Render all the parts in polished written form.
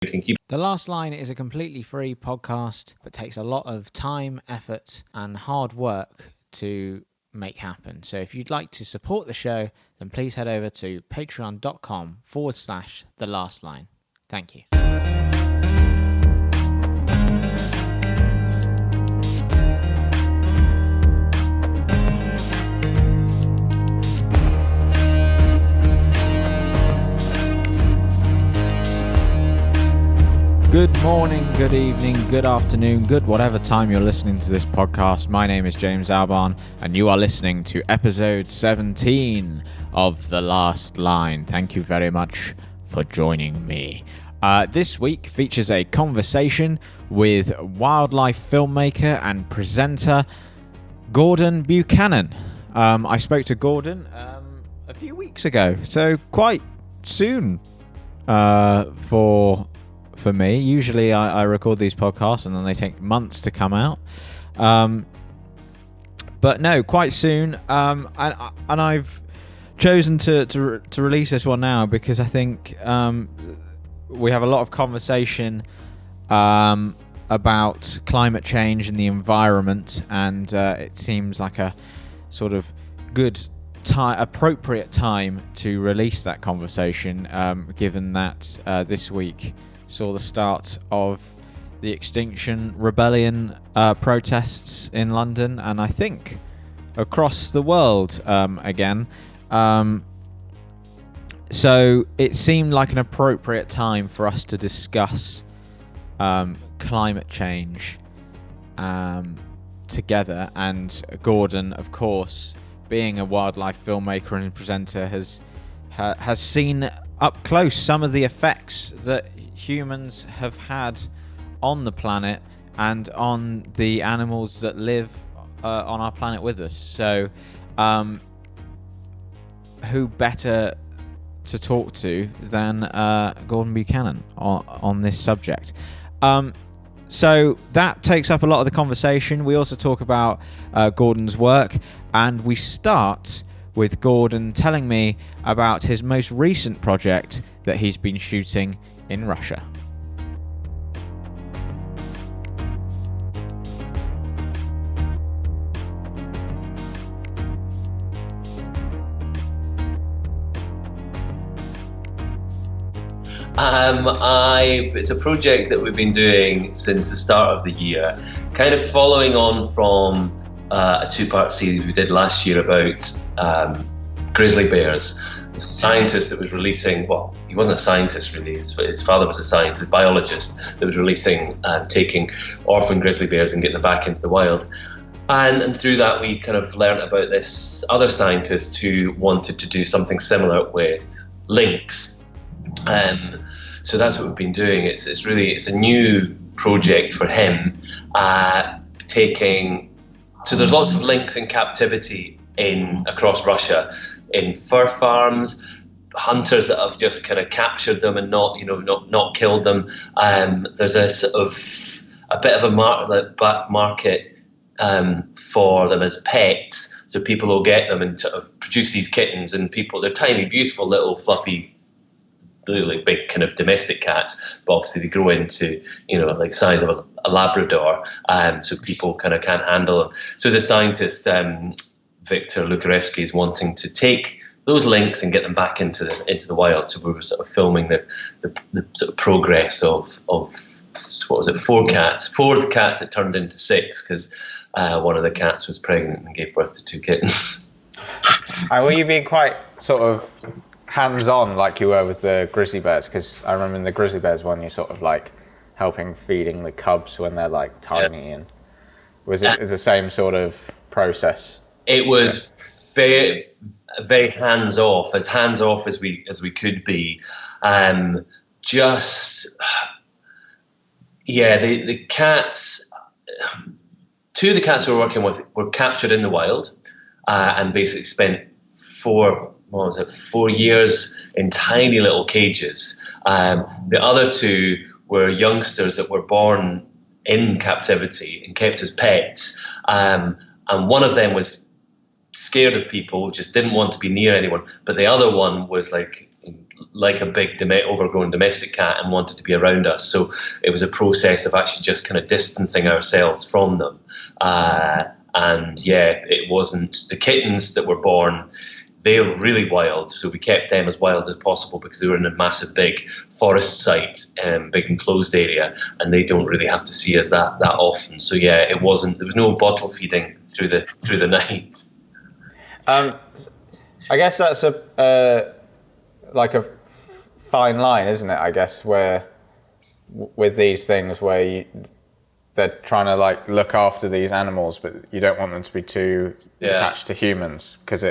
can keep. The Last Line is a completely free podcast, but takes a lot of time, effort, and hard work to make happen. So if you'd like to support the show, then please head over to patreon.com/The Last Line. Thank you. Good morning, good evening, good afternoon, good whatever time you're listening to this podcast. My name is James Albarn, and you are listening to episode 17 of The Last Line. Thank you very much for joining me. This week features a conversation with wildlife filmmaker and presenter Gordon Buchanan. I spoke to Gordon a few weeks ago, so quite soon for me. Usually I record these podcasts and then they take months to come out. But no, quite soon. And I've chosen to release this one now because I think we have a lot of conversation about climate change and the environment, and it seems like a sort of good appropriate time to release that conversation, given that this week saw the start of the Extinction Rebellion protests in London, and I think across the world again. So it seemed like an appropriate time for us to discuss climate change together. And Gordon, of course, being a wildlife filmmaker and presenter, has seen up close some of the effects that humans have had on the planet and on the animals that live on our planet with us. So who better to talk to than Gordon Buchanan on this subject? So that takes up a lot of the conversation. We also talk about Gordon's work, and we start with Gordon telling me about his most recent project that he's been shooting in Russia. It's a project that we've been doing since the start of the year, kind of following on from a two-part series we did last year about grizzly bears. A scientist that was releasing, well, he wasn't a scientist really, his father was a scientist, a biologist that was releasing and taking orphan grizzly bears and getting them back into the wild. And through that we kind of learned about this other scientist who wanted to do something similar with lynx. So that's what we've been doing. It's a new project for him, so there's lots of lynx in captivity across Russia, in fur farms, hunters that have just kind of captured them and not killed them. There's a bit of a black market for them as pets, so people will get them and sort of produce these kittens, and they're tiny, beautiful little fluffy, really big kind of domestic cats, but obviously they grow into like size of a Labrador, so people kind of can't handle them. So the scientist Viktor Lukarevsky is wanting to take those lynx and get them back into the wild. So we were sort of filming the sort of progress of what was it, four cats that turned into six, because one of the cats was pregnant and gave birth to two kittens. Were you being quite sort of hands-on like you were with the grizzly bears? Because I remember in the grizzly bears one, you sort of like helping feeding the cubs when they're like tiny, and was it the same sort of process? It was very, very hands-off as we could be. The cats, two of the cats we were working with were captured in the wild and basically spent 4 years in tiny little cages. The other two were youngsters that were born in captivity and kept as pets. And one of them was scared of people, just didn't want to be near anyone. But the other one was like like a big overgrown domestic cat and wanted to be around us. So it was a process of actually just kind of distancing ourselves from them. And yeah, it wasn't the kittens that were born. They were really wild, so we kept them as wild as possible because they were in a massive, big forest site, big enclosed area, and they don't really have to see us that often. So yeah, it wasn't. There was no bottle feeding through the night. I guess that's a like a fine line, isn't it? I guess where with these things where they're trying to like look after these animals, but you don't want them to be too attached to humans because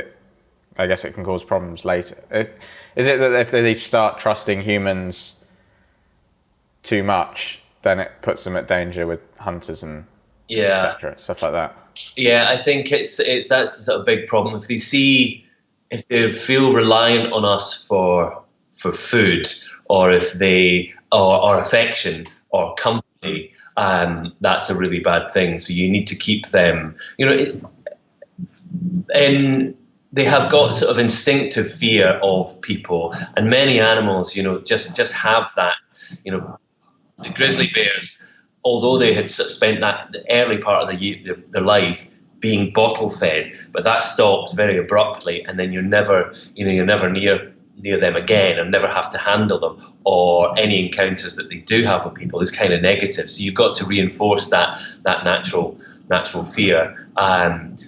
I guess it can cause problems later. Is it that if they start trusting humans too much, then it puts them at danger with hunters and etc., stuff like that? Yeah, I think it's that's a sort of big problem. If they feel reliant on us for food, or if they or affection or company, that's a really bad thing. So you need to keep them. They have got sort of instinctive fear of people, and many animals, just have that. The grizzly bears, although they had sort of spent the early part of their life being bottle fed, but that stops very abruptly, and then you're never near them again, and never have to handle them, or any encounters that they do have with people is kind of negative. So you've got to reinforce that natural fear, and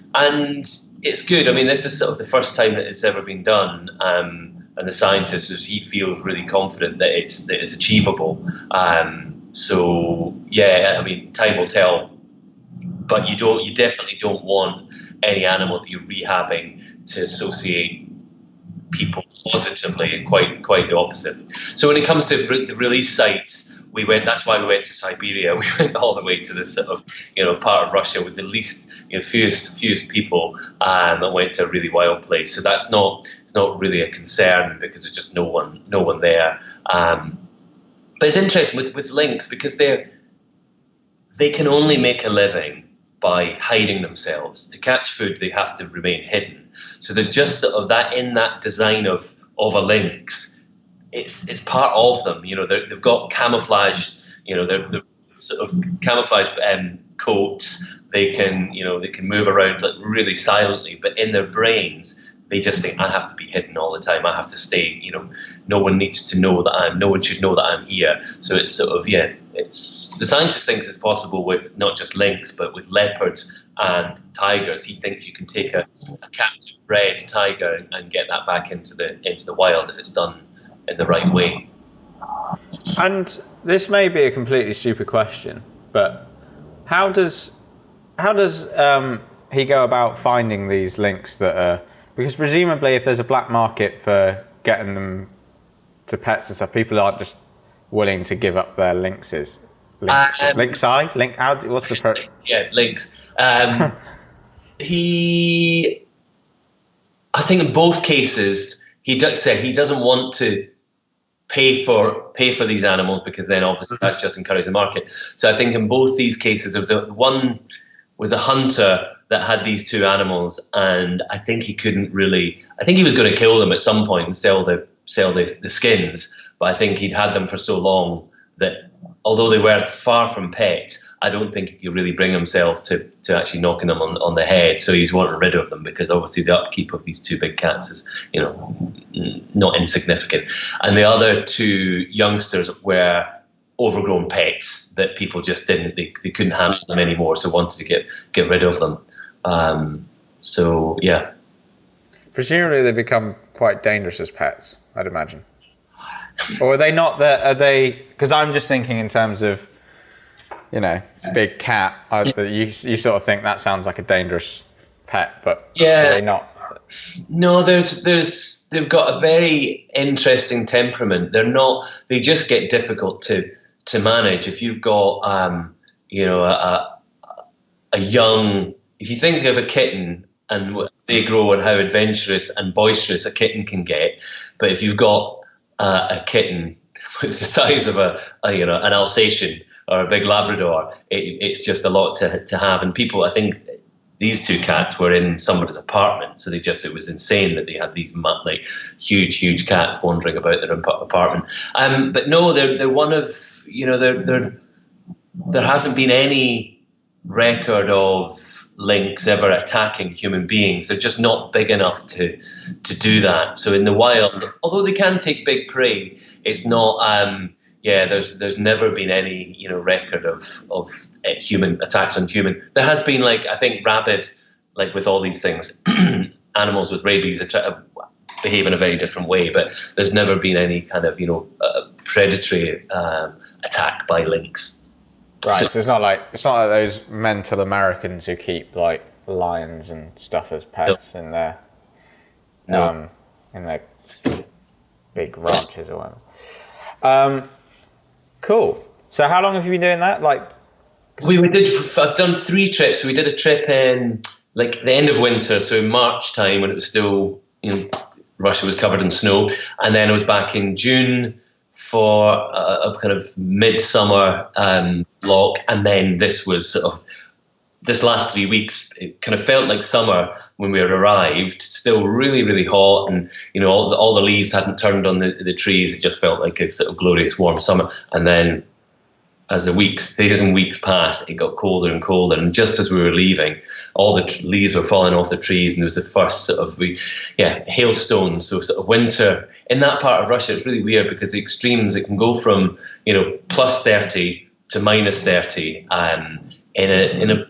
it's good. I mean, this is sort of the first time that it's ever been done, and the scientist, he feels really confident that it's achievable. So yeah, I mean, time will tell, but you definitely don't want any animal that you're rehabbing to associate people positively, and quite the opposite. So when it comes to the release sites, that's why we went to Siberia. We went all the way to this sort of part of Russia with the least fewest people, and went to a really wild place. So it's not really a concern because there's just no one there. But it's interesting with lynx because they can only make a living by hiding themselves. To catch food, they have to remain hidden. So there's just sort of that in that design of a lynx. It's part of them. They've got camouflage. They're sort of camouflage coats. They can move around like really silently, but in their brains they just think, I have to be hidden all the time. I have to stay. No one needs to know that no one should know that I'm here. So it's sort of it's the scientist thinks it's possible with not just lynx but with leopards and tigers. He thinks you can take a captive bred tiger and get that back into the wild if it's done in the right way. And this may be a completely stupid question, but how does he go about finding these lynx that are, because presumably if there's a black market for getting them to pets and stuff, people aren't just willing to give up their lynxes. Lynx eye? What's the lynx. I think in both cases he doesn't want to pay for these animals, because then obviously that's just encouraging the market. So I think in both these cases, one was a hunter that had these two animals, and I think he couldn't really. I think he was going to kill them at some point and sell the skins, but I think he'd had them for so long that although they were far from pets, I don't think he could really bring himself to actually knocking them on the head. So he's wanting rid of them, because obviously the upkeep of these two big cats is, not insignificant. And the other two youngsters were overgrown pets that people just they couldn't handle them anymore, so wanted to get rid of them. So yeah. Presumably they become quite dangerous as pets, I'd imagine. Or are they not? Are they? Because I'm just thinking in terms of, big cat. You sort of think that sounds like a dangerous pet, but are they not? No, they've got a very interesting temperament. They're not. They just get difficult to manage. If you've got a young. If you think of a kitten and what they grow and how adventurous and boisterous a kitten can get, but if you've got a kitten with the size of an Alsatian or a big Labrador, it's just a lot to have. And people, I think, these two cats were in somebody's apartment, so it was insane that they had these like huge cats wandering about their apartment. But no, they're one of, there hasn't been any record of lynx ever attacking human beings. They're just not big enough to do that. So in the wild, although they can take big prey, it's not. There's never been any record of human attacks on human. There has been, like, I think rabid, like with all these things, animals with rabies behave in a very different way, but there's never been any kind of predatory attack by lynx. Right, so it's not like those mental Americans who keep like lions and stuff as pets in their big ranches or whatever. Cool. So how long have you been doing that? I've done 3 trips. We did a trip in like the end of winter, so in March time when it was still, Russia was covered in snow, and then I was back in June for a kind of midsummer block, and then this was sort of this last 3 weeks. It kind of felt like summer when we arrived, still really, really hot, and all the leaves hadn't turned on the trees. It just felt like a sort of glorious warm summer. And then as the days and weeks passed, it got colder and colder, and just as we were leaving, all the leaves were falling off the trees, and there was the first sort of hailstones. So sort of winter in that part of Russia, it's really weird because the extremes, it can go from plus 30 to minus 30, in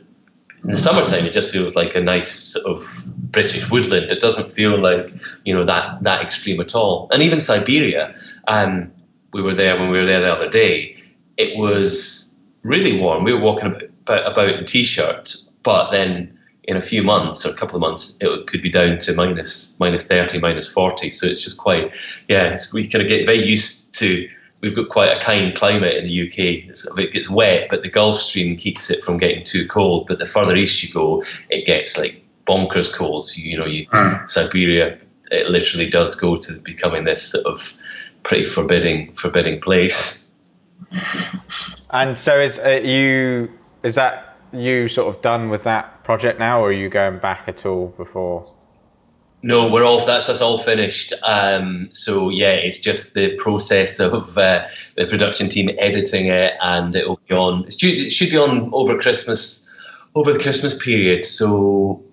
the summertime, it just feels like a nice sort of British woodland. It doesn't feel like that extreme at all. And even Siberia, when we were there the other day, it was really warm. We were walking about in t-shirt, but then in a few months or a couple of months, it could be down to minus 30, minus 40. So it's just quite, we kind of get very used to. We've got quite a kind climate in the UK. It gets wet, but the Gulf Stream keeps it from getting too cold. But the further east you go, it gets like bonkers cold. So, Siberia, it literally does go to becoming this sort of pretty forbidding place. And so is that you sort of done with that project now, or are you going back at all before? No, that's all finished. It's just the process of the production team editing it, and it'll be on. It should be on over the Christmas period. So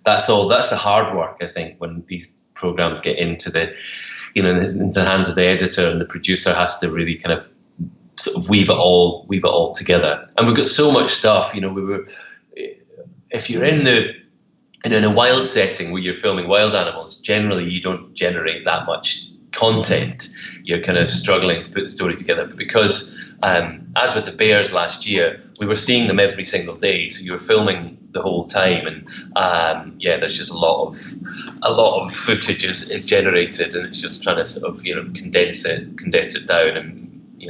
that's all. That's the hard work, I think, when these programs get into into the hands of the editor, and the producer has to really kind of sort of weave it all together. And we've got so much stuff. If you're in a wild setting where you're filming wild animals, generally you don't generate that much content. You're kind of struggling to put the story together. But because, as with the bears last year, we were seeing them every single day, so you were filming the whole time, and there's just a lot of footage is generated, and it's just trying to sort of condense it down and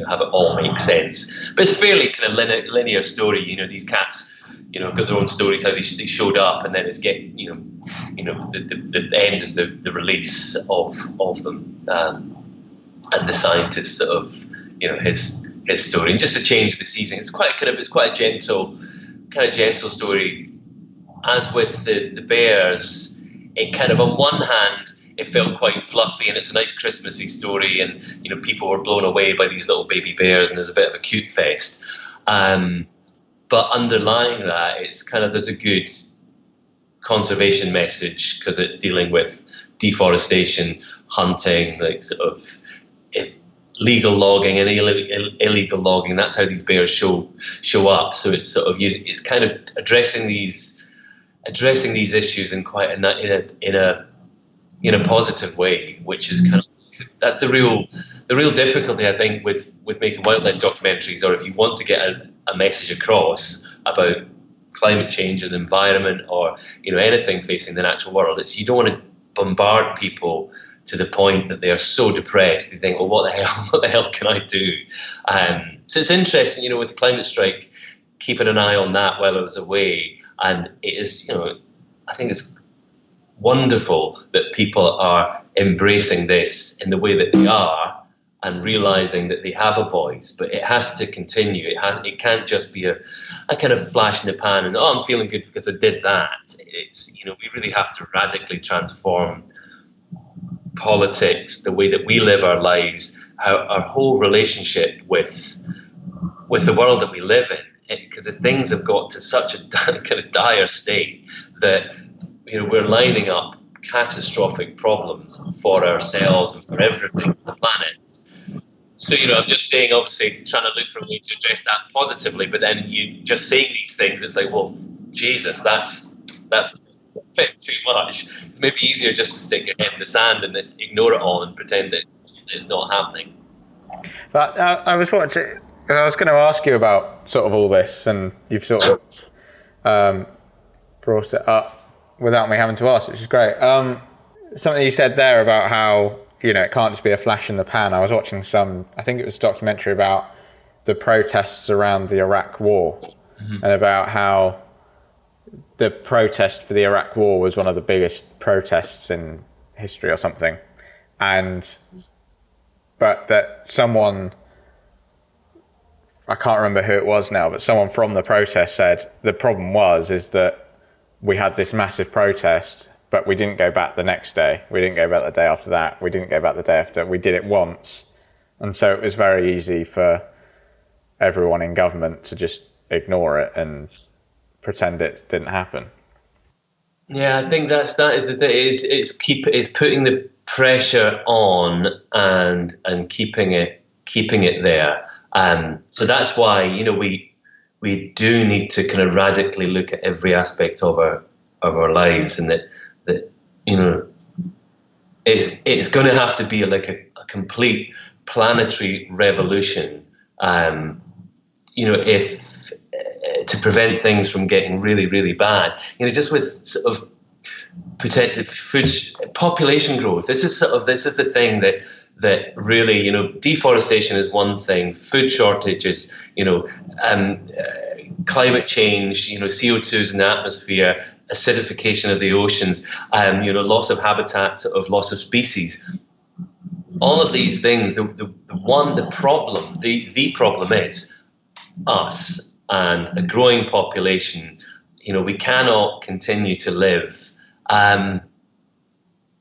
have it all make sense. But it's a fairly kind of linear story. These cats, have got their own stories, how they showed up, and then it's getting, the end is the release of them, and the scientist sort of, his story, and just the change of the season. It's quite a gentle story. As with the bears, it kind of, on one hand, it felt quite fluffy, and it's a nice Christmassy story, and people were blown away by these little baby bears, and there's a bit of a cute fest. But underlying that, it's kind of, there's a good conservation message, because it's dealing with deforestation, hunting, like sort of legal logging and illegal logging. That's how these bears show up. So it's sort of, it's kind of addressing these issues in quite in a positive way, which is kind of, that's the real difficulty, I think, with making wildlife documentaries, or if you want to get a message across about climate change and the environment, or anything facing the natural world. It's, you don't want to bombard people to the point that they are so depressed they think, well, what the hell can I do? So it's interesting, with the climate strike, keeping an eye on that while I was away, and it is, I think it's wonderful that people are embracing this in the way that they are, and realizing that they have a voice, but it has to continue. It can't just be a kind of flash in the pan and, oh, I'm feeling good because I did that. It's, you know, we really have to radically transform politics, the way that we live our lives, how our whole relationship with the world that we live in, because the things have got to such a kind of dire state that, you know, we're lining up catastrophic problems for ourselves and for everything on the planet. So, you know, I'm just saying, obviously, trying to look for a way to address that positively, but then you just saying these things, it's like, well, Jesus, that's a bit too much. It's maybe easier just to stick your head in the sand and ignore it all and pretend that it's not happening. But I was going to ask you about sort of all this, and you've sort of brought it up without me having to ask, which is great. Something you said there about how, you know, it can't just be a flash in the pan. I was watching I think it was a documentary about the protests around the Iraq War, and about how the protest for the Iraq War was one of the biggest protests in history or something. But that someone, I can't remember who it was now, but someone from the protest said the problem is that we had this massive protest, but we didn't go back the next day. We didn't go back the day after that. We didn't go back the day after. We did it once. And so it was very easy for everyone in government to just ignore it and pretend it didn't happen. Yeah, I think that is the thing. It's putting the pressure on and keeping it there. So that's why, you know, we do need to kind of radically look at every aspect of our lives, and that you know, it's going to have to be like a complete planetary revolution. You know, if to prevent things from getting really, really bad. You know, just with sort of protected food population growth. This is the thing that really, you know, deforestation is one thing, food shortages, you know, climate change, you know, CO2s in the atmosphere, acidification of the oceans, you know, loss of habitat, sort of loss of species. All of these things, the problem is us and a growing population. You know, we cannot continue to live on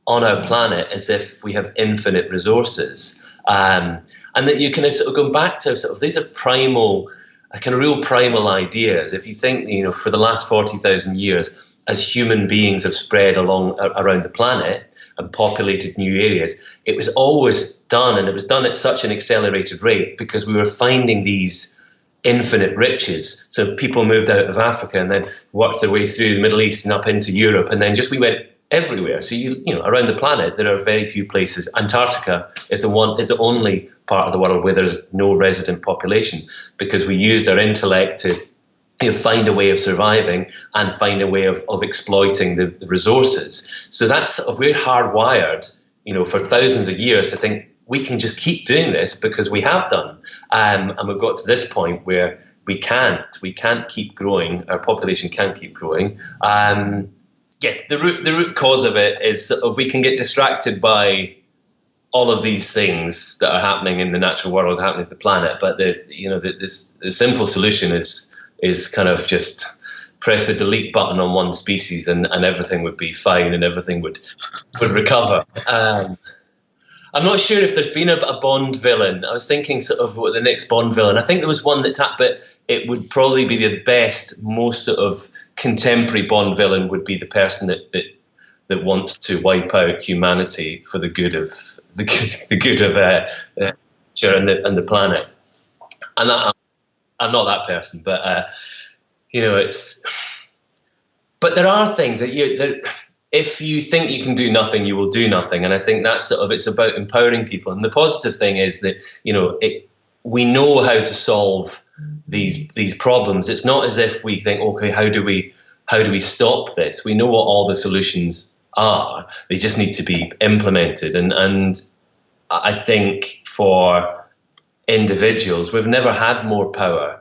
our planet as if we have infinite resources, and that you can sort of go back to sort of these are primal, kind of real primal ideas. If you think, you know, for the last 40,000 years, as human beings have spread around the planet and populated new areas, it was always done, and it was done at such an accelerated rate because we were finding these infinite riches. So people moved out of Africa and then worked their way through the Middle East and up into Europe, and then we went everywhere. So you know, around the planet there are very few places. Antarctica is the only part of the world where there's no resident population, because we used our intellect to, you know, find a way of surviving and find a way of exploiting the resources. So that's we're hardwired, you know, for thousands of years to think we can just keep doing this because we have done, and we've got to this point where we can't keep growing. Our population can't keep growing. The root cause of it is we can get distracted by all of these things that are happening in the natural world, happening to the planet. But the simple solution is kind of just press the delete button on one species and everything would be fine and everything would recover. I'm not sure if there's been a Bond villain. I was thinking sort of what the next Bond villain. I think there was one but it would probably be the best, most sort of contemporary Bond villain would be the person that wants to wipe out humanity for the good of nature and the planet. And I'm not that person, but you know, it's. But there are things that if you think you can do nothing, you will do nothing. And I think that's sort of, it's about empowering people. And the positive thing is that, you know, we know how to solve these problems. It's not as if we think, okay, how do we stop this? We know what all the solutions are. They just need to be implemented. And I think for individuals, we've never had more power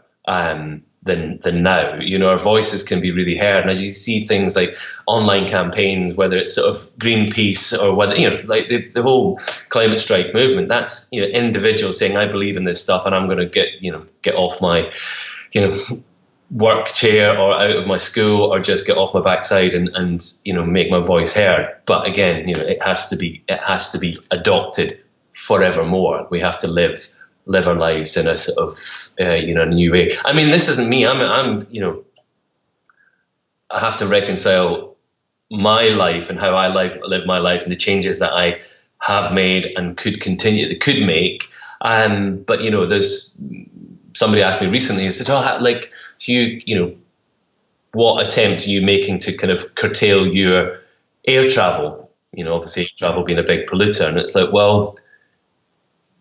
than now. You know, our voices can be really heard, and as you see things like online campaigns, whether it's sort of Greenpeace or whether, you know, like the whole climate strike movement, that's, you know, individuals saying, I believe in this stuff and I'm going to get off my, you know, work chair or out of my school, or just get off my backside and you know, make my voice heard. But again, you know, it has to be adopted forevermore. We have to live our lives in a sort of you know, new way. I mean, this isn't me. I'm you know, I have to reconcile my life and how I live my life and the changes that I have made and could make. But you know, there's somebody asked me recently, and said, "Oh, like, do you know, what attempt are you making to kind of curtail your air travel? You know, obviously air travel being a big polluter." And it's like, well,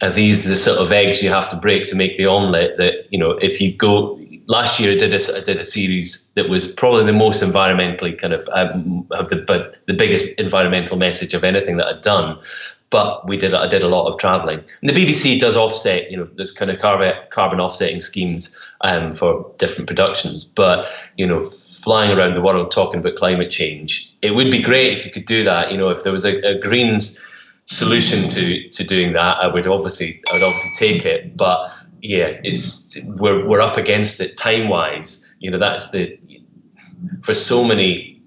are these the sort of eggs you have to break to make the omelette? That, you know, if you go, last year I did a series that was probably the most environmentally kind of the biggest environmental message of anything that I'd done. But I did a lot of traveling. And the BBC does offset, you know, there's kind of carbon offsetting schemes for different productions. But, you know, flying around the world talking about climate change, it would be great if you could do that. You know, if there was a green solution to doing that, I would obviously take it. But yeah, we're up against it time wise. You know, that's for so many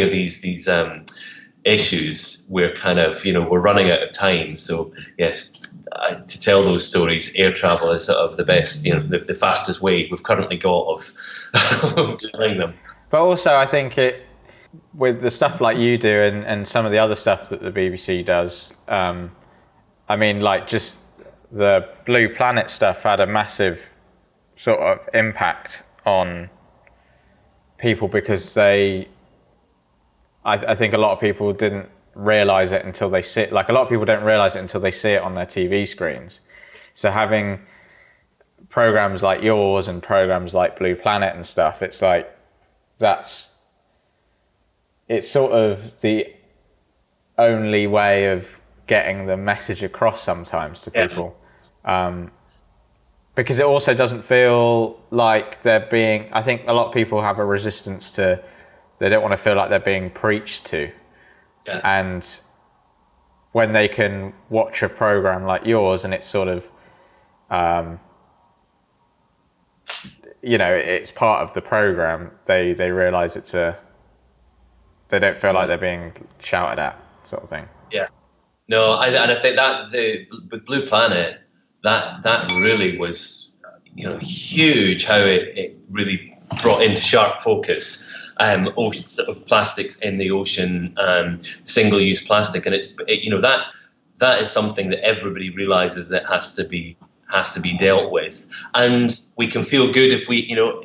of these issues, we're kind of, you know, we're running out of time. So yes, to tell those stories, air travel is sort of the best, you know, the fastest way we've currently got of telling them. But also, I think with the stuff like you do and some of the other stuff that the BBC does, I mean, like, just the Blue Planet stuff had a massive sort of impact on people, because I think a lot of people didn't realize it until they see it. Like, a lot of people don't realize it until they see it on their TV screens. So having programs like yours and programs like Blue Planet and stuff, it's like, it's sort of the only way of getting the message across sometimes to people. Because it also doesn't feel like they're being, I think a lot of people have a resistance to, they don't want to feel like they're being preached to. Yeah. And when they can watch a program like yours and it's sort of, you know, it's part of the program, they realize they don't feel like they're being shouted at, sort of thing. Yeah. No, and I think that with Blue Planet, that really was, you know, huge, how it really brought into sharp focus ocean, sort of plastics in the ocean, single-use plastic, and you know, that is something that everybody realizes that has to be dealt with. And we can feel good if we, you know,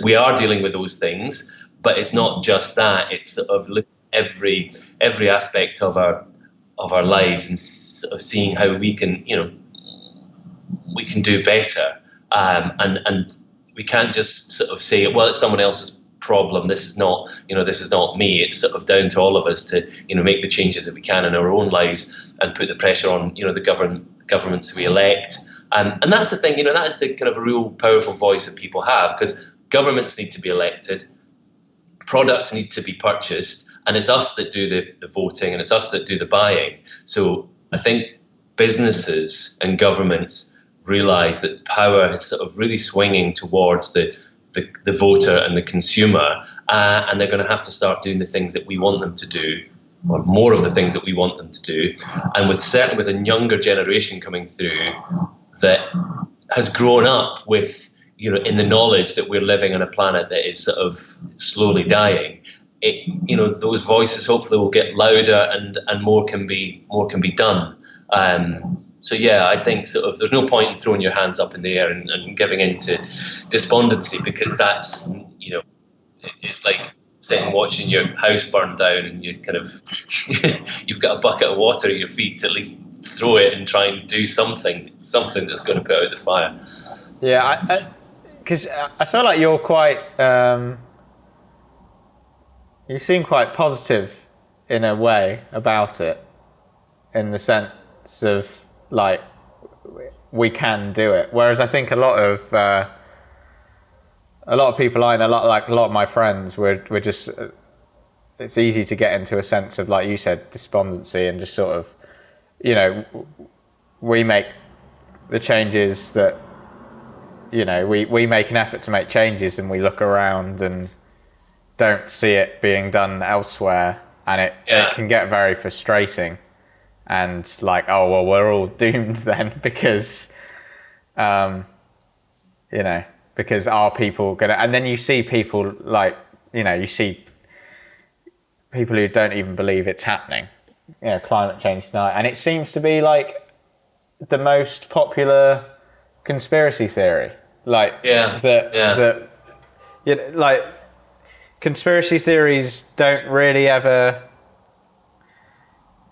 we are dealing with those things. But it's not just that; it's sort of every aspect of our lives, and sort of seeing how we can, you know, we can do better. And we can't just sort of say, well, it's someone else's problem. This is not me. It's sort of down to all of us to, you know, make the changes that we can in our own lives and put the pressure on, you know, the governments we elect. And that's the thing, you know, that is the kind of real powerful voice that people have, because governments need to be elected, products need to be purchased, and it's us that do the voting, and it's us that do the buying. So I think businesses and governments realize that power is sort of really swinging towards the voter and the consumer, and they're going to have to start doing the things that we want them to do, or more of the things that we want them to do. And certainly with a younger generation coming through that has grown up with, you know, in the knowledge that we're living on a planet that is sort of slowly dying, you know, those voices hopefully will get louder and more can be done. So yeah, I think sort of there's no point in throwing your hands up in the air and giving into despondency, because that's, you know, it's like sitting watching your house burn down and you kind of you've got a bucket of water at your feet to at least throw it and try and do something that's going to put out the fire. Yeah, because I feel like you're quite you seem quite positive in a way about it, in the sense of, like, we can do it. Whereas I think a lot of people I know, a lot of my friends, we're just. It's easy to get into a sense of, like you said, despondency, and just sort of, we make the changes that, we make an effort to make changes, and we look around and don't see it being done elsewhere, and it can get very frustrating, and like, oh well, we're all doomed then because because are people gonna, and then you see people like, you see people who don't even believe it's happening, climate change tonight, and it seems to be like the most popular conspiracy theory, like like conspiracy theories don't really ever,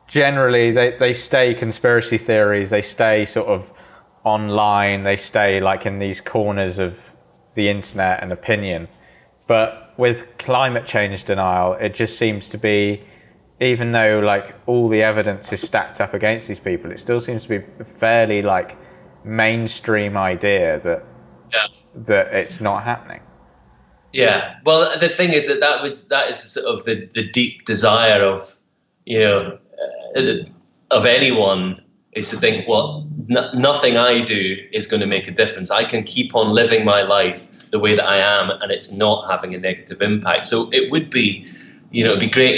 generally they stay conspiracy theories, they stay sort of online, they stay like in these corners of the internet and opinion. But with climate change denial, it just seems to be, even though like all the evidence is stacked up against these people, it still seems to be a fairly like mainstream idea that it's not happening. Yeah, well, the thing is that is sort of the deep desire of of anyone, is to think, well, nothing I do is going to make a difference. I can keep on living my life the way that I am, and it's not having a negative impact. So it would be, it'd be great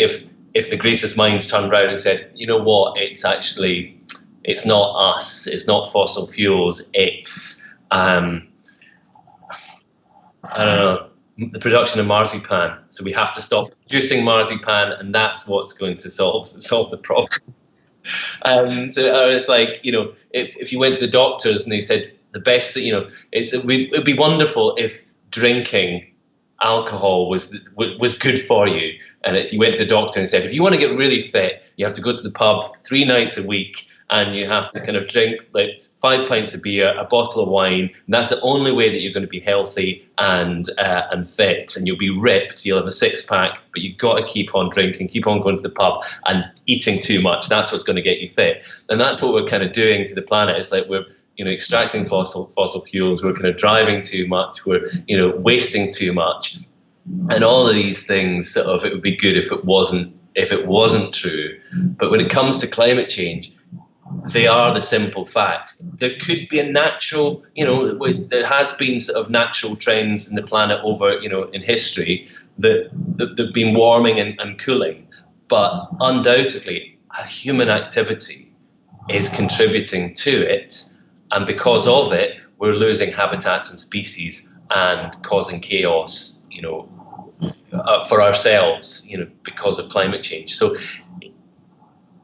if the greatest minds turned around and said, you know what, it's not us, it's not fossil fuels, it's I don't know, the production of marzipan. So we have to stop producing marzipan, and that's what's going to solve the problem. So it's like, if you went to the doctors and they said the best that, it'd be wonderful if drinking alcohol was good for you. And you went to the doctor and said, if you want to get really fit, you have to go to the pub 3 nights a week, and you have to kind of drink like 5 pints of beer, a bottle of wine. And that's the only way that you're going to be healthy and fit, and you'll be ripped. You'll have a 6-pack, but you've got to keep on drinking, keep on going to the pub and eating too much. That's what's going to get you fit. And that's what we're kind of doing to the planet. It's like we're extracting fossil fuels. We're kind of driving too much. We're wasting too much, and all of these things. Sort of, it would be good if it wasn't true. But when it comes to climate change, they are the simple fact. There could be a natural, there has been sort of natural trends in the planet over, in history that have been warming and cooling, but undoubtedly a human activity is contributing to it, and because of it, we're losing habitats and species and causing chaos, for ourselves, because of climate change. So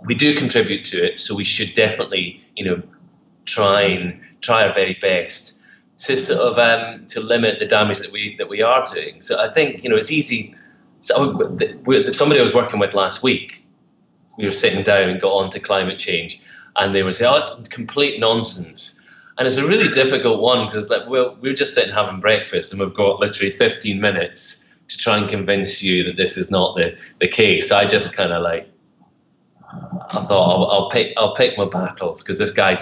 we do contribute to it, so we should definitely, try our very best to sort of to limit the damage that we are doing. So I think it's easy. So somebody I was working with last week, we were sitting down and got on to climate change, and they were saying, "Oh, it's complete nonsense." And it's a really difficult one, because like, well, we're just sitting having breakfast, and we've got literally 15 minutes to try and convince you that this is not the case. So I just kind of like, I thought I'll pick my battles, because this guy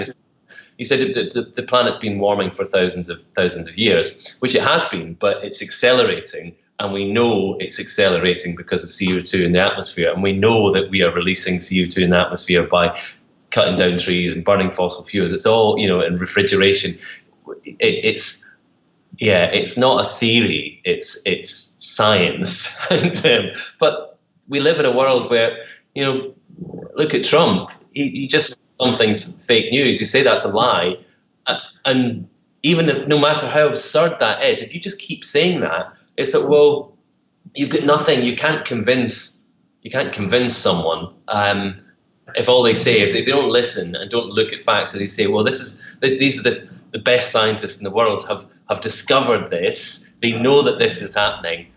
he said the planet's been warming for thousands of years, which it has been, but it's accelerating, and we know it's accelerating because of CO2 in the atmosphere, and we know that we are releasing CO2 in the atmosphere by cutting down trees and burning fossil fuels. It's all, and refrigeration. It's not a theory. It's science. But we live in a world where, look at Trump. He just, something's fake news. You say that's a lie, and even if, no matter how absurd that is, if you just keep saying that, it's that, well, you've got nothing. You can't convince someone. If all they say, if they don't listen and don't look at facts, so they say, well, these are the best scientists in the world have discovered this. They know that this is happening.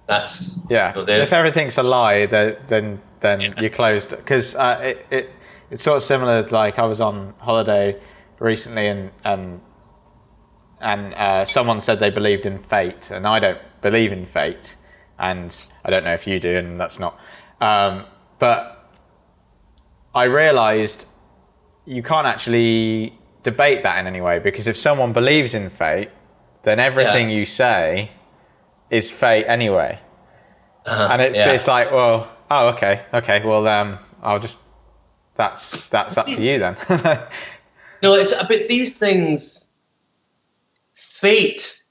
That's if everything's a lie, then you're closed. Because it's sort of similar. Like, I was on holiday recently, and someone said they believed in fate, and I don't believe in fate, and I don't know if you do, and that's not. But I realised you can't actually debate that in any way, because if someone believes in fate, then everything you say is fate anyway. And it's like, well, okay, well, I'll just, that's up to you then. No, it's but these things, fate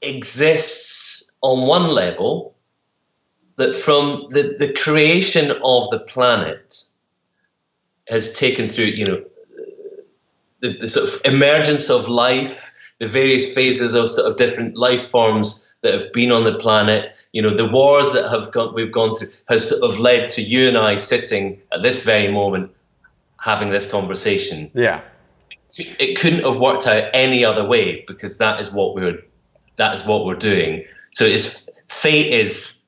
exists on one level, that from the creation of the planet has taken through, you know, the sort of emergence of life, the various phases of sort of different life forms that have been on the planet, you know, the wars that we've gone through has sort of led to you and I sitting at this very moment having this conversation. Yeah. It couldn't have worked out any other way, because that is what we're doing. So fate is,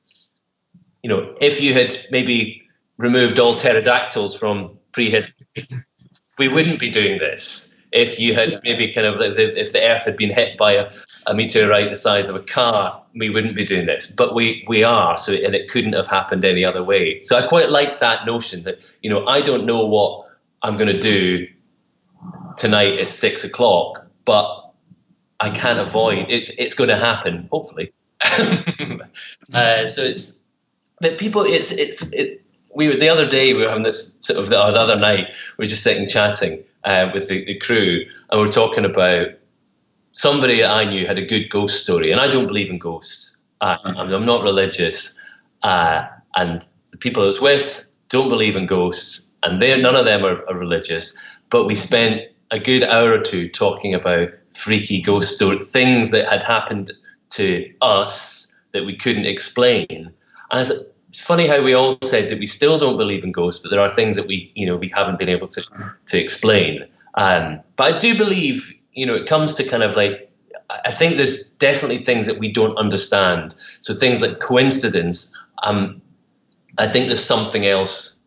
you know, if you had maybe removed all pterodactyls from prehistory, we wouldn't be doing this. If you had maybe kind of, if the Earth had been hit by a meteorite the size of a car, we wouldn't be doing this. But we are, so, and it couldn't have happened any other way. So I quite like that notion that, you know, I don't know what I'm going to do tonight at 6 o'clock, but I can't avoid it's going to happen, hopefully. So it's, but people, we were, the other day, we were having this sort of, the other night, we were just sitting chatting with the crew, and we were talking about somebody that I knew had a good ghost story. And I don't believe in ghosts. I'm not religious. And the people I was with don't believe in ghosts, and none of them are religious. But we spent a good hour or two talking about freaky ghost stories, things that had happened to us that we couldn't explain. And it's funny how we all said that we still don't believe in ghosts, but there are things that we haven't been able to explain. But I do believe, you know, it comes to kind of like, I think there's definitely things that we don't understand. So things like coincidence, I think there's something else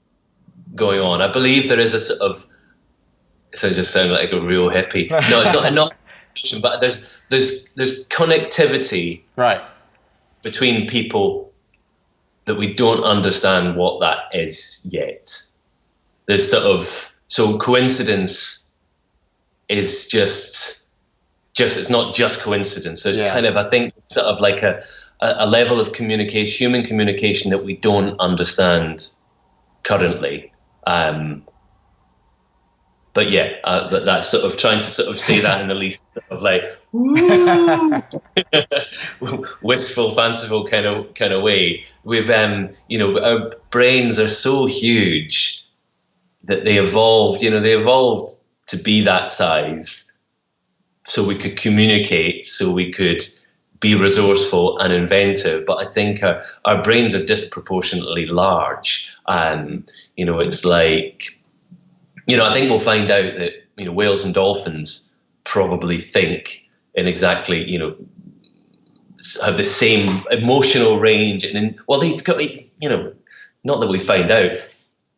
going on. I believe there is a sort of, so I just sound like a real hippie. No, it's not but there's connectivity between people that we don't understand what that is yet. There's sort of, so coincidence is just it's not just coincidence. There's kind of, I think, sort of like a level of communication, human communication, that we don't understand currently. But yeah, that's sort of trying to sort of say that in the least sort of like wistful, fanciful kind of way. We've you know, our brains are so huge that they evolved. You know, they evolved to be that size, so we could communicate, so we could be resourceful and inventive. But I think our brains are disproportionately large. You know, it's like, you know, I think we'll find out that, you know, whales and dolphins probably think in exactly, you know, have the same emotional range. And well, they've got, you know, not that we find out,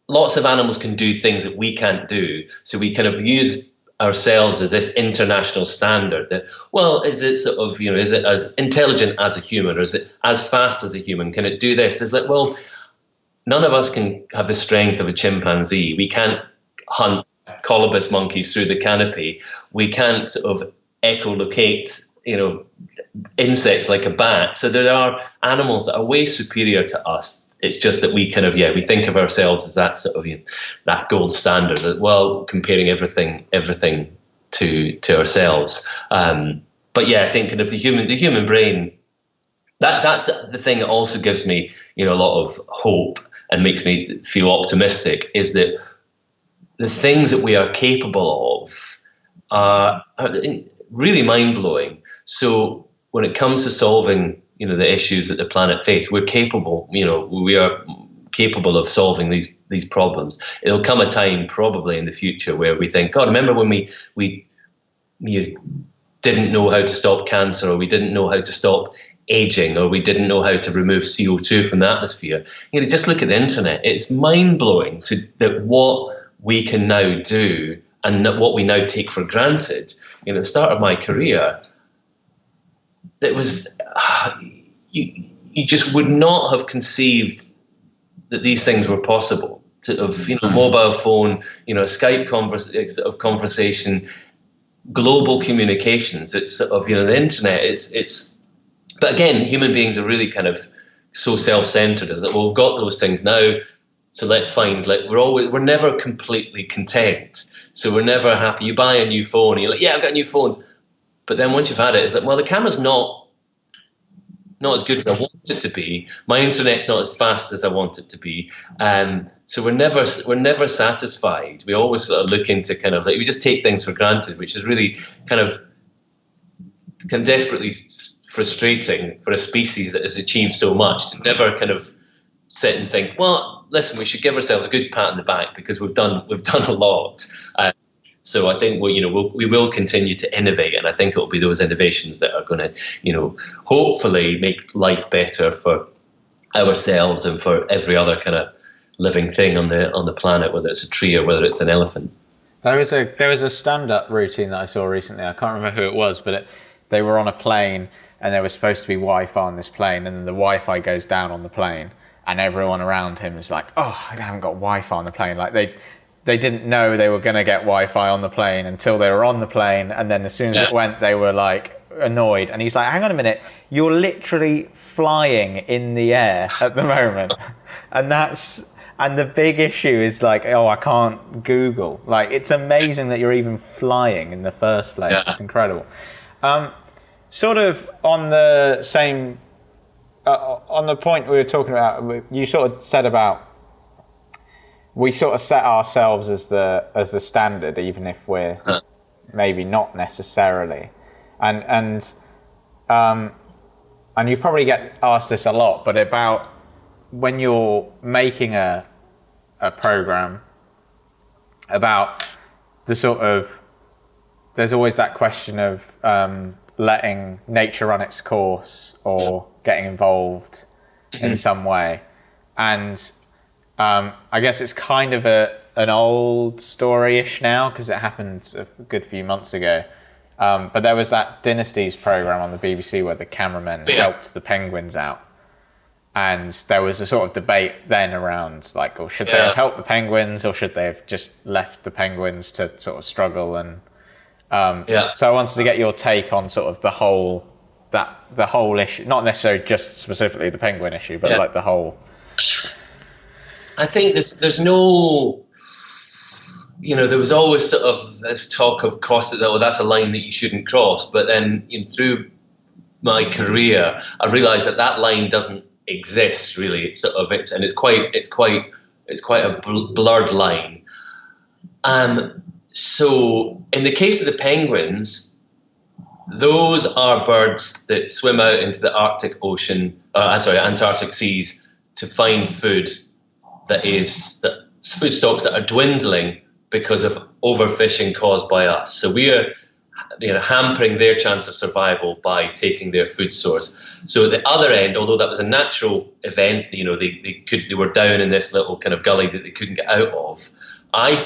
lots of animals can do things that we can't do. So we kind of use ourselves as this international standard that, well, is it sort of, you know, is it as intelligent as a human, or is it as fast as a human? Can it do this? It's like, well, none of us can have the strength of a chimpanzee. We can't hunt colobus monkeys through the canopy. We can't sort of echolocate, you know, insects like a bat. So there are animals that are way superior to us. It's just that we kind of, we think of ourselves as that sort of, you know, that gold standard, that, well, comparing everything to ourselves. But yeah, I think kind of the human brain, that's the thing that also gives me, you know, a lot of hope and makes me feel optimistic, is that the things that we are capable of are really mind-blowing. So when it comes to solving, you know, the issues that the planet faces, we're capable, you know, we are capable of solving these problems. It'll come a time probably in the future where we think, God, remember when we didn't know how to stop cancer, or we didn't know how to stop aging, or we didn't know how to remove CO2 from the atmosphere. You know, just look at the internet. It's mind-blowing that what we can now do and what we now take for granted. You know, at the start of my career, that was you just would not have conceived that these things were possible. To have, you know, mobile phone, you know, Skype conversation, global communications. It's sort of, you know, the internet. But again, human beings are really kind of so self-centered. Is that, well, we've got those things now, so let's find, like, we're never completely content. So we're never happy. You buy a new phone, and you're like, yeah, I've got a new phone. But then once you've had it, it's like, well, the camera's not as good as I want it to be. My internet's not as fast as I want it to be. So we're never satisfied. We always sort of look into kind of, like, we just take things for granted, which is really kind of desperately frustrating for a species that has achieved so much, to never kind of sit and think, well, listen, we should give ourselves a good pat on the back because we've done a lot. So I think we will continue to innovate, and I think it will be those innovations that are going to, you know, hopefully make life better for ourselves and for every other kind of living thing on the planet, whether it's a tree or whether it's an elephant. There was a stand-up routine that I saw recently. I can't remember who it was, but they were on a plane and there was supposed to be Wi-Fi on this plane, and then the Wi-Fi goes down on the plane, and everyone around him is like, "Oh, I haven't got Wi-Fi on the plane." Like they didn't know they were going to get Wi-Fi on the plane until they were on the plane, and then as soon as it went, they were like annoyed. And he's like, "Hang on a minute, you're literally flying in the air at the moment," and the big issue is like, "Oh, I can't Google." Like, it's amazing that you're even flying in the first place. Yeah. It's incredible. Sort of on the same, on the point we were talking about, you sort of said about, we sort of set ourselves as the standard, even if we're maybe not necessarily, and you probably get asked this a lot, but about when you're making a program, about the sort of, there's always that question of letting nature run its course or getting involved in some way, and I guess it's kind of an old story-ish now, because it happened a good few months ago. But there was that Dynasties program on the BBC where the cameraman helped the penguins out. And there was a sort of debate then around, like, oh, should they have helped the penguins, or should they have just left the penguins to sort of struggle? And so I wanted to get your take on sort of the whole issue, not necessarily just specifically the penguin issue, but like the whole... I think there's no, you know, there was always sort of this talk of crossing, oh, that's a line that you shouldn't cross. But then, you know, through my career, I realised that line doesn't exist really. It's quite a blurred line. So in the case of the penguins, those are birds that swim out into the Antarctic seas to find food. That food stocks that are dwindling because of overfishing caused by us. So we are, you know, hampering their chance of survival by taking their food source. So at the other end, although that was a natural event, you know, they were down in this little kind of gully that they couldn't get out of. I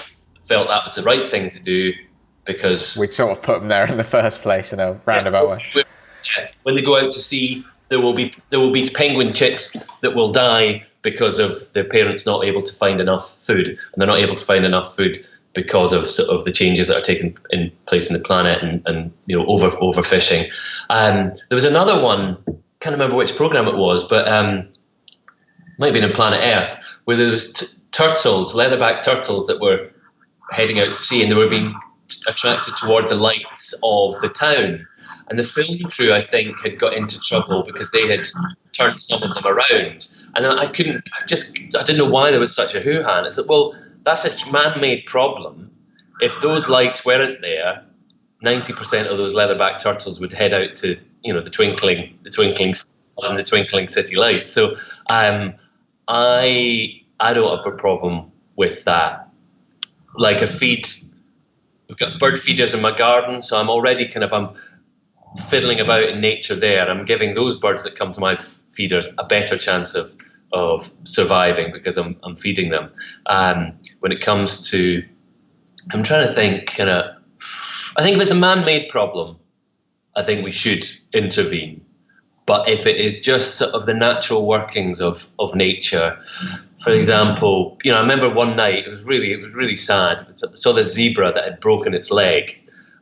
felt that was the right thing to do, because we'd sort of put them there in the first place in a roundabout way. When they go out to sea, there will be penguin chicks that will die because of their parents not able to find enough food, and they're not able to find enough food because of sort of the changes that are taking in place in the planet and you know, overfishing. There was another one, can't remember which program it was, but might have been in Planet Earth, where there was turtles, leatherback turtles, that were heading out to sea, and they were being attracted towards the lights of the town. And the film crew, I think, had got into trouble because they had turned some of them around. And I didn't know why there was such a hoo-ha. I said, well, that's a man-made problem. If those lights weren't there, 90% of those leatherback turtles would head out to, you know, the twinkling city lights. So I don't have a problem with that. Like we've got bird feeders in my garden, so I'm already I'm fiddling about in nature there. I'm giving those birds that come to my feeders a better chance of surviving because I'm feeding them. When it comes to, I'm trying to think, I think if it's a man-made problem, I think we should intervene. But if it is just sort of the natural workings of nature, for example, I remember one night, it was really sad. I saw this zebra that had broken its leg,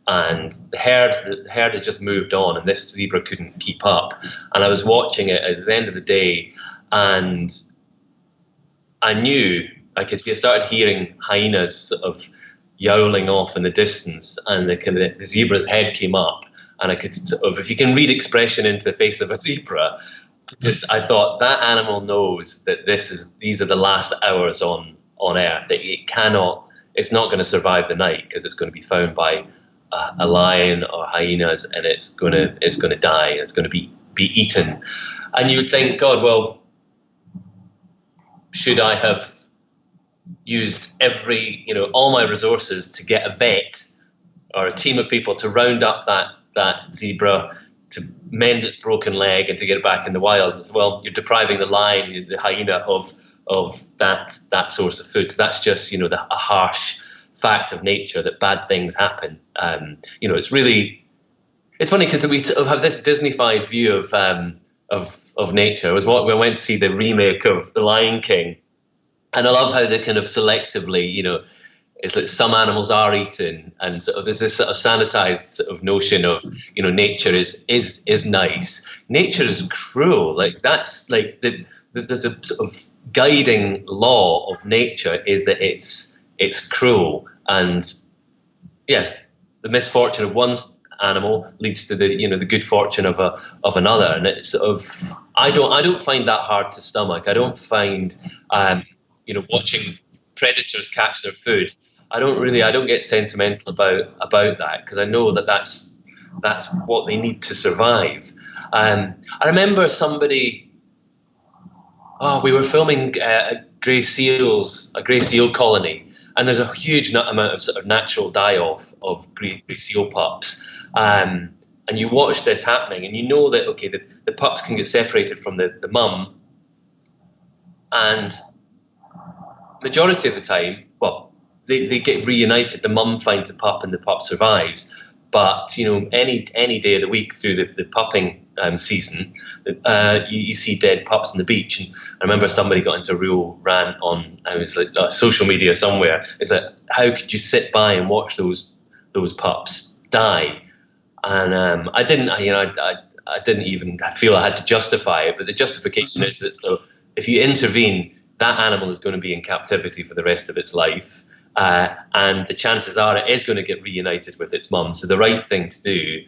and the herd had just moved on, and this zebra couldn't keep up. And I was watching it at the end of the day, and I knew I started hearing hyenas sort of yowling off in the distance, and the zebra's head came up, and I could sort of, if you can read expression into the face of a zebra, I thought that animal knows that these are the last hours on Earth. It's not going to survive the night because it's going to be found by a lion or hyenas, and it's going to die. It's going to be eaten. And you would think, God, well, should I have used all my resources to get a vet or a team of people to round up that zebra, to mend its broken leg and to get it back in the wild? As well, you're depriving the lion, the hyena, of that source of food. So that's just a harsh fact of nature that bad things happen. It's funny because we sort of have this Disneyfied view of nature. We went to see the remake of The Lion King, and I love how they kind of selectively, it's like some animals are eaten, and sort of there's this sort of sanitized sort of notion of nature is nice. Nature is cruel. Like that's like there's a sort of guiding law of nature is that it's cruel, and the misfortune of one animal leads to the good fortune of another, and it's sort of I don't find that hard to stomach. I don't find watching predators catch their food. I don't get sentimental about that, because I know that's what they need to survive. I remember somebody. We were filming a grey seal colony, and there's a huge amount of sort of natural die-off of grey seal pups. And you watch this happening, and you know that the pups can get separated from the mum, and majority of the time, they get reunited. The mum finds a pup and the pup survives. But any day of the week through the pupping season, you see dead pups on the beach. And I remember somebody got into a real rant on, I was like, social media somewhere. Is that how could you sit by and watch those pups die? And I didn't even feel I had to justify it. But the justification is that if you intervene, that animal is going to be in captivity for the rest of its life. And the chances are it is going to get reunited with its mum. So the right thing to do,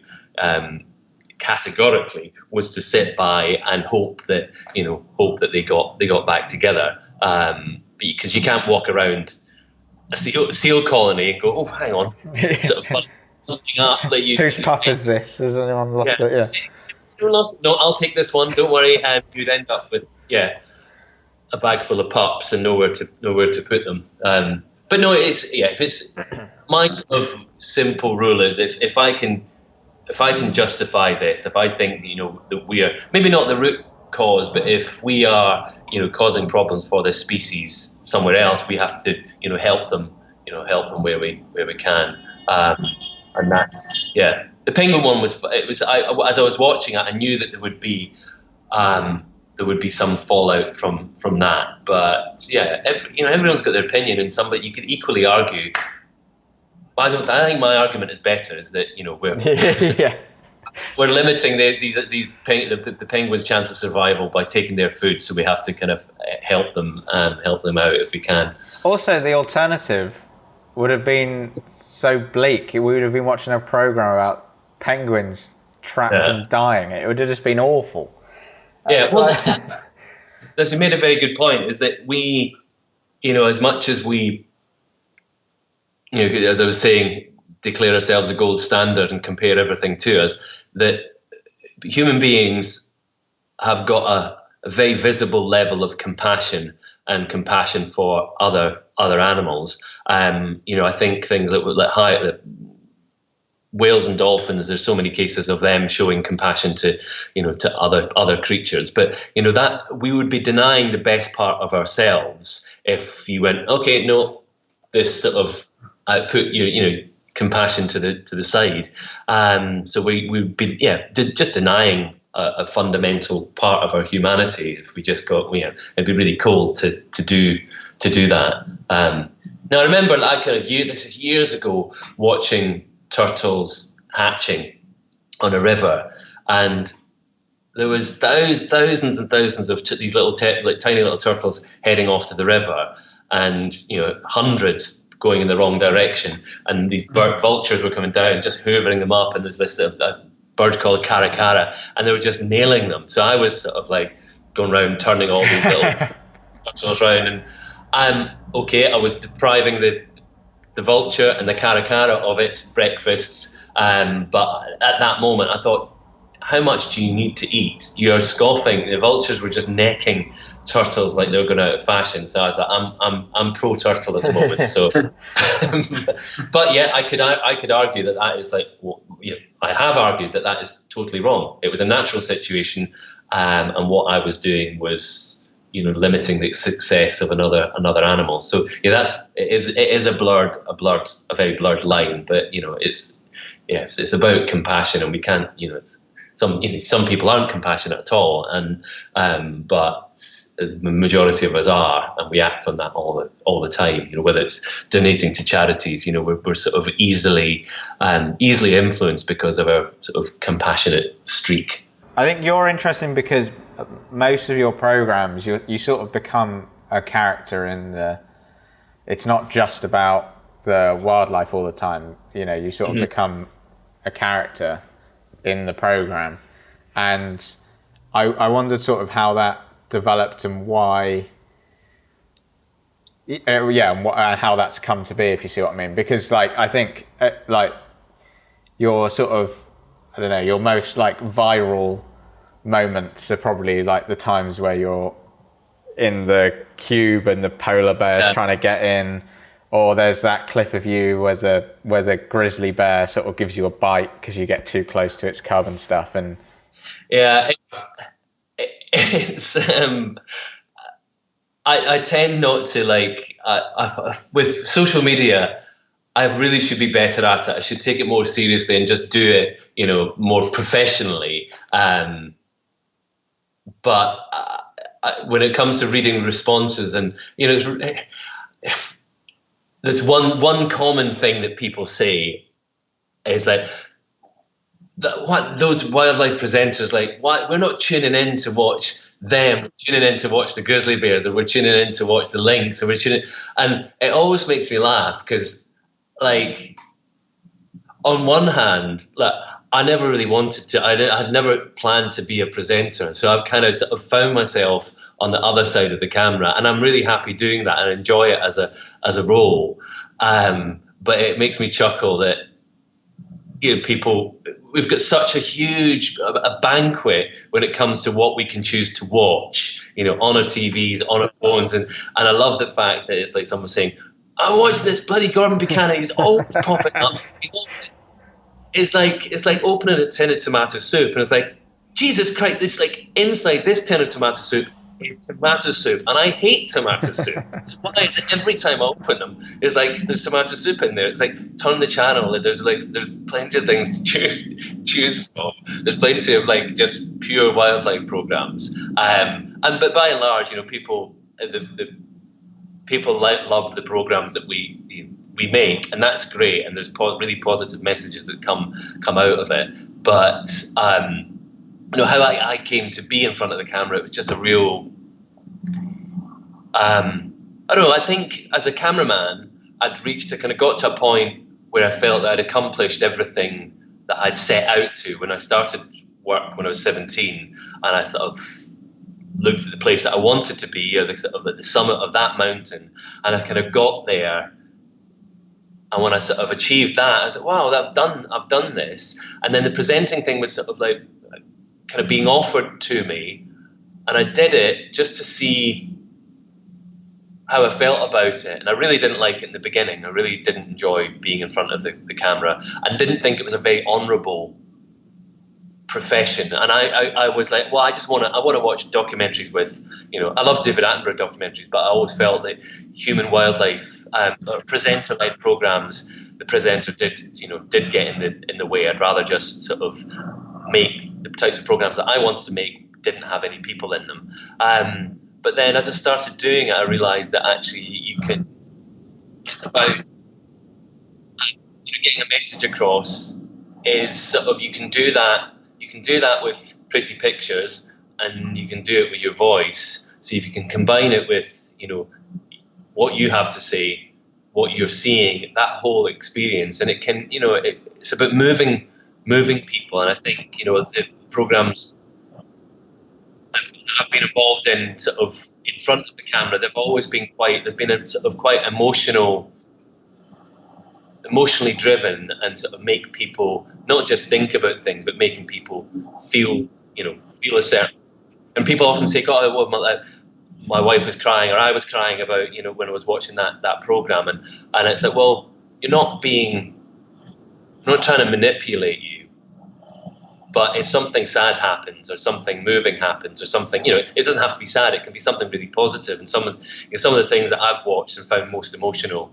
categorically, was to sit by and hope that they got back together. Because you can't walk around a seal colony and go, oh, hang on, sort of busting up that you. Whose pup is this? Has anyone lost it? Yeah. No, I'll take this one. Don't worry. And you'd end up with a bag full of pups and nowhere to put them. But no, it's my sort of simple rule is if I can justify this, if I think that we are maybe not the root cause, but if we are causing problems for this species somewhere else, we have to help them where we can. And that's the penguin one was as I was watching it, I knew that there would be some fallout from that, but everyone's got their opinion, and but you could equally argue. I think my argument is better. Is that we're limiting the penguins' chance of survival by taking their food, so we have to kind of help them out if we can. Also, the alternative would have been so bleak. We would have been watching a program about penguins trapped and dying. It would have just been awful. Yeah, well, you made a very good point, is that we, as much as we, as I was saying, declare ourselves a gold standard and compare everything to us, that human beings have got a very visible level of compassion for other animals. I think things like whales and dolphins, there's so many cases of them showing compassion to other creatures, but that we would be denying the best part of ourselves if you went, okay, no, this sort of put compassion to the side. So we would be just denying a fundamental part of our humanity if we just got it'd be really cool to do that. Now I remember this is years ago, watching turtles hatching on a river, and there was thousands and thousands of these little tiny little turtles heading off to the river, and hundreds going in the wrong direction, and these vultures were coming down, just hoovering them up, and there's this a bird called caracara, and they were just nailing them. So I was sort of like going around turning all these little turtles around, and I was depriving the vulture and the caracara of its breakfasts, but at that moment I thought, how much do you need to eat? You're scoffing. The vultures were just necking turtles like they were going out of fashion. So I was like, I'm pro turtle at the moment. So, but yeah, I could argue that is like, I have argued that is totally wrong. It was a natural situation, and what I was doing was, limiting the success of another animal. So yeah, it is a very blurred line. But it's about compassion, and we can't. Some people aren't compassionate at all, but the majority of us are, and we act on that all the time. Whether it's donating to charities, we're sort of easily influenced because of our sort of compassionate streak. I think you're interesting because most of your programs, you sort of become a character it's not just about the wildlife all the time. You sort of become a character in the program, and I wondered sort of how that developed and why, and how that's come to be, if you see what I mean. Because I think your sort of, I don't know, your most viral moments are probably the times where you're in the cube and the polar bear's trying to get in. Or there's that clip of you where the grizzly bear sort of gives you a bite because you get too close to its cub and stuff. And yeah, it's I tend not to with social media. I really should be better at it. I should take it more seriously and just do it, more professionally. But when it comes to reading responses, and there's one common thing that people say is that what those wildlife presenters we're not tuning in to watch them, we're tuning in to watch the grizzly bears, or we're tuning in to watch the lynx, or and it always makes me laugh because on one hand, I never really wanted to. I'd never planned to be a presenter, so I've kind of sort of found myself on the other side of the camera, and I'm really happy doing that and enjoy it as a role. But it makes me chuckle that people. We've got such a huge banquet when it comes to what we can choose to watch, on our TVs, on our phones, and I love the fact that it's like someone saying, "I watched this bloody Gordon Buchanan. He's always popping up. It's like opening a tin of tomato soup, and it's like, Jesus Christ, it's like inside this tin of tomato soup is tomato soup, and I hate tomato soup. So why is it every time I open them, it's like there's tomato soup in there? It's like turn the channel, and there's plenty of things to choose from. There's plenty of just pure wildlife programs, but by and large, people love the programs that we make, and that's great, and there's really positive messages that come out of it. But how I came to be in front of the camera, it was just a real I don't know, I think as a cameraman I'd got to a point where I felt that I'd accomplished everything that I'd set out to when I started work when I was 17, and I sort of looked at the place that I wanted to be, or the summit of that mountain, and I kind of got there. And when I sort of achieved that, I was like, wow, I've done this. And then the presenting thing was sort of kind of being offered to me, and I did it just to see how I felt about it. And I really didn't like it in the beginning. I really didn't enjoy being in front of the camera, and didn't think it was a very honourable profession. And I was like, well, I want to watch documentaries with, I love David Attenborough documentaries, but I always felt that human wildlife presenter-led programs, the presenter did get in the way. I'd rather just sort of make the types of programs that I wanted to make didn't have any people in them. But then as I started doing it, I realized that actually it's about getting a message across is sort of, you can do that with pretty pictures, and you can do it with your voice. So if you can combine it with, you know, what you have to say, what you're seeing, that whole experience, and it can, you know, it's about moving people. And I think, you know, the programs I've been involved in, sort of in front of the camera, they've been a sort of quite emotionally driven, and sort of make people not just think about things, but making people feel a certain. And people often say, "God, well, my wife was crying, or I was crying about, you know, when I was watching that program," and it's like, well, you're not trying to manipulate you, but if something sad happens, or something moving happens, or something, you know, it doesn't have to be sad. It can be something really positive. And some of the things that I've watched and found most emotional,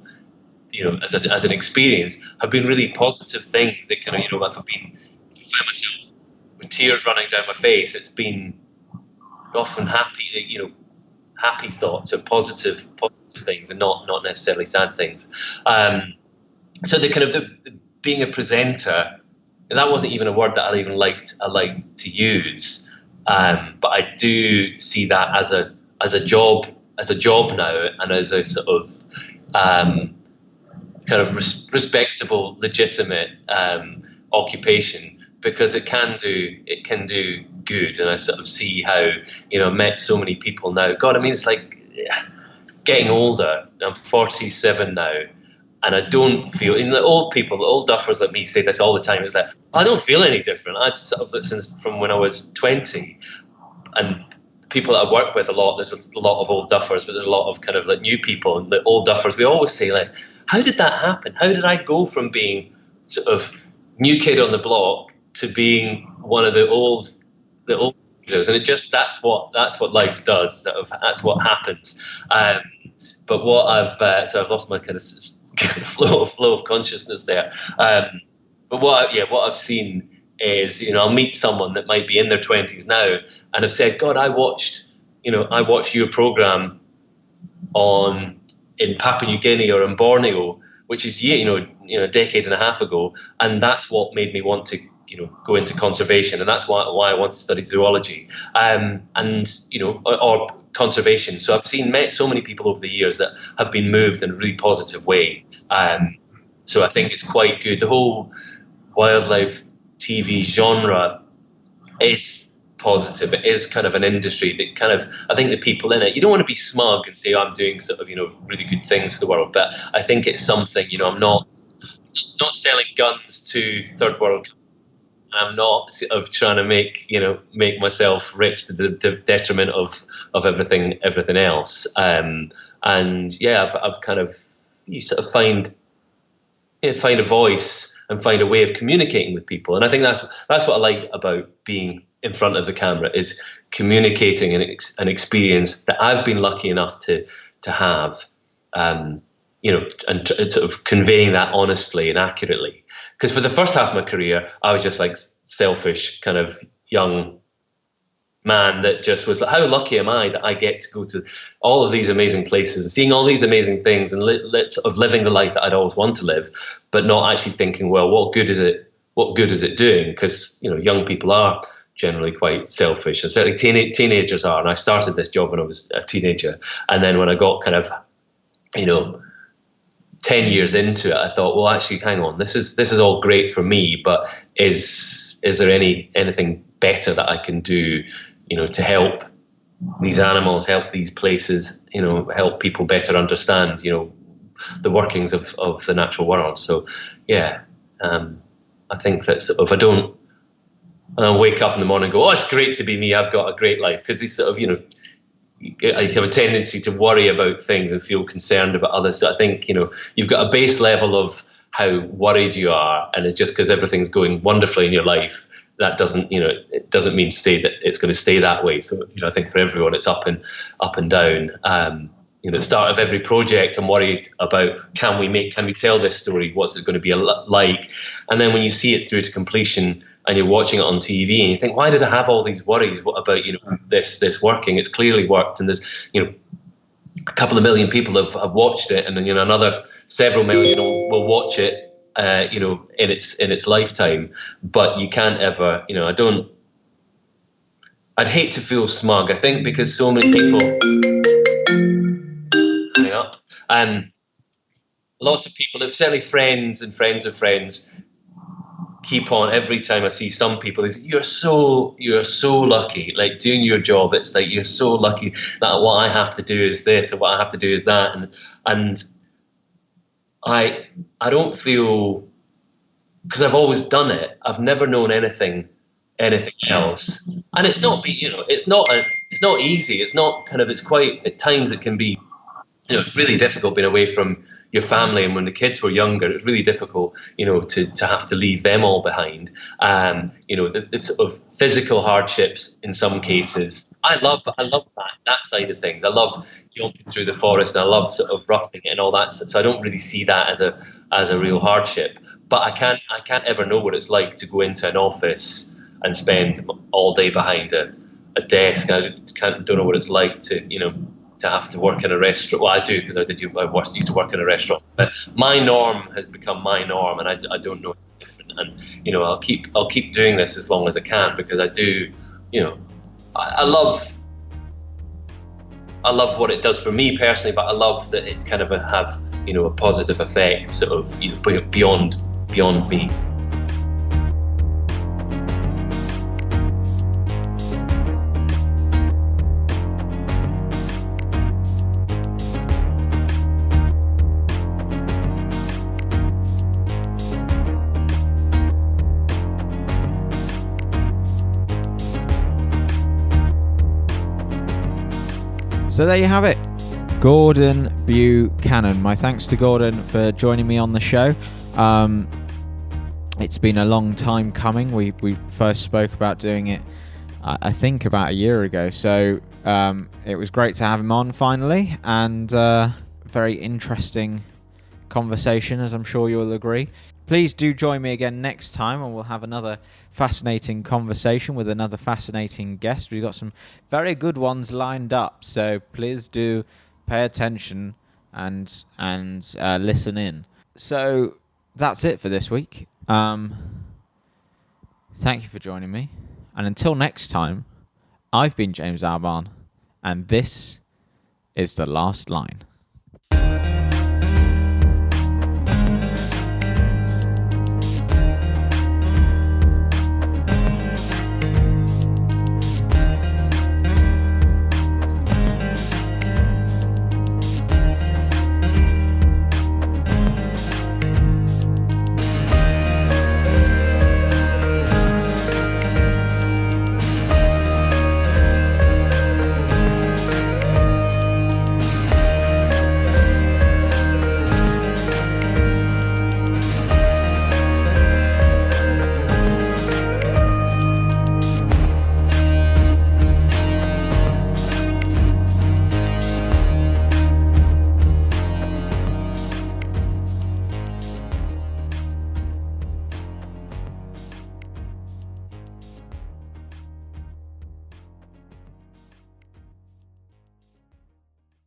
you know, as an experience, have been really positive things that kind of, you know, if I've found myself with tears running down my face, it's been often happy thoughts, or positive things, and not necessarily sad things. So the kind of the being a presenter, that wasn't even a word that I liked to use, but I do see that as a job now, and as a sort of kind of respectable, legitimate occupation, because it can do good. And I sort of see how, you know, I met so many people now. God, I mean, it's like getting older. I'm 47 now, and I don't feel, you know, the old duffers like me say this all the time. It's like, I don't feel any different. I sort of, since from when I was 20, and people that I work with a lot, there's a lot of old duffers, but there's a lot of kind of like new people. And the old duffers, we always say, like, how did that happen? How did I go from being sort of new kid on the block to being one of the old losers? And it just, that's what life does. Sort of, that's what happens. But what I've lost my kind of flow of consciousnness there. But what I've seen is, you know, I'll meet someone that might be in their 20s now, and have said, God, I watched your program in Papua New Guinea or in Borneo, which is a decade and a half ago, and that's what made me want to, you know, go into conservation, and that's why I want to study zoology, and you know, or conservation. So I've met so many people over the years that have been moved in a really positive way. So I think it's quite good. The whole wildlife TV genre is positive. It is kind of an industry that kind of, I think the people in it, you don't want to be smug and say, I'm doing sort of, you know, really good things for the world, but I think it's something, you know, I'm not selling guns to third world countries. I'm not sort of trying to make myself rich to the detriment of everything else. And yeah, I've kind of, you sort of find a voice and find a way of communicating with people. And I think that's what I like about being in front of the camera, is communicating an experience that I've been lucky enough to have, you know, and sort of conveying that honestly and accurately. Because for the first half of my career, I was just like selfish kind of young man that just was like, how lucky am I that I get to go to all of these amazing places and seeing all these amazing things, and sort of living the life that I'd always want to live, but not actually thinking, well, what good is it doing? Because, you know, young people are generally quite selfish, and certainly teenagers are. And I started this job when I was a teenager, and then when I got kind of, you know, 10 years into it, I thought, well, actually, hang on, this is all great for me, but is there anything better that I can do, you know, to help these animals, help these places, you know, help people better understand, you know, the workings of the natural world. So yeah, I think that sort of, I don't wake up in the morning and go, oh, it's great to be me, I've got a great life, because these sort of, you know, I have a tendency to worry about things and feel concerned about others. So I think, you know, you've got a base level of how worried you are, and it's just because everything's going wonderfully in your life, that doesn't, you know, it doesn't mean that it's going to stay that way. So, you know, I think for everyone it's up and down. You know, at the start of every project, I'm worried about, can we tell this story? What's it going to be like? And then when you see it through to completion, and you're watching it on TV, and you think, why did I have all these worries? What about, you know, this working? It's clearly worked, and there's, you know, a couple of million people have watched it, and then, you know, another several million will watch it in its lifetime. But you can't ever, I'd hate to feel smug. I think because so many people, hang up, lots of people, if certainly friends and friends of friends, keep on every time I see some people is you're so lucky, like doing your job. It's like you're so lucky that what I have to do is this and what I have to do is that, and I don't feel, because I've always done it. I've never known anything else, and it's not it's not easy. It's not it's quite, at times it can be, it's really difficult being away from your family, and when the kids were younger, it was really difficult, to have to leave them all behind. The sort of physical hardships in some cases. I love that side of things. I love jumping through the forest, and I love sort of roughing it and all that. So I don't really see that as a real hardship. But I can't ever know what it's like to go into an office and spend all day behind a desk. I don't know what it's like to have to work in a restaurant. Well, I do, because I used to work in a restaurant. But my norm has become my norm, and I don't know different. And I'll keep doing this as long as I can, because I do. I love what it does for me personally, but I love that it kind of have a positive effect, sort of beyond me. So there you have it, Gordon Buchanan. My thanks to Gordon for joining me on the show. It's been a long time coming. We first spoke about doing it, I think, about a year ago. So it was great to have him on finally, and very interesting conversation, as I'm sure you'll agree. Please do join me again next time, and we'll have another fascinating conversation with another fascinating guest. We've got some very good ones lined up, so please do pay attention and listen in. So that's it for this week. Thank you for joining me, and until next time, I've been James Albarn, and this is The Last Line.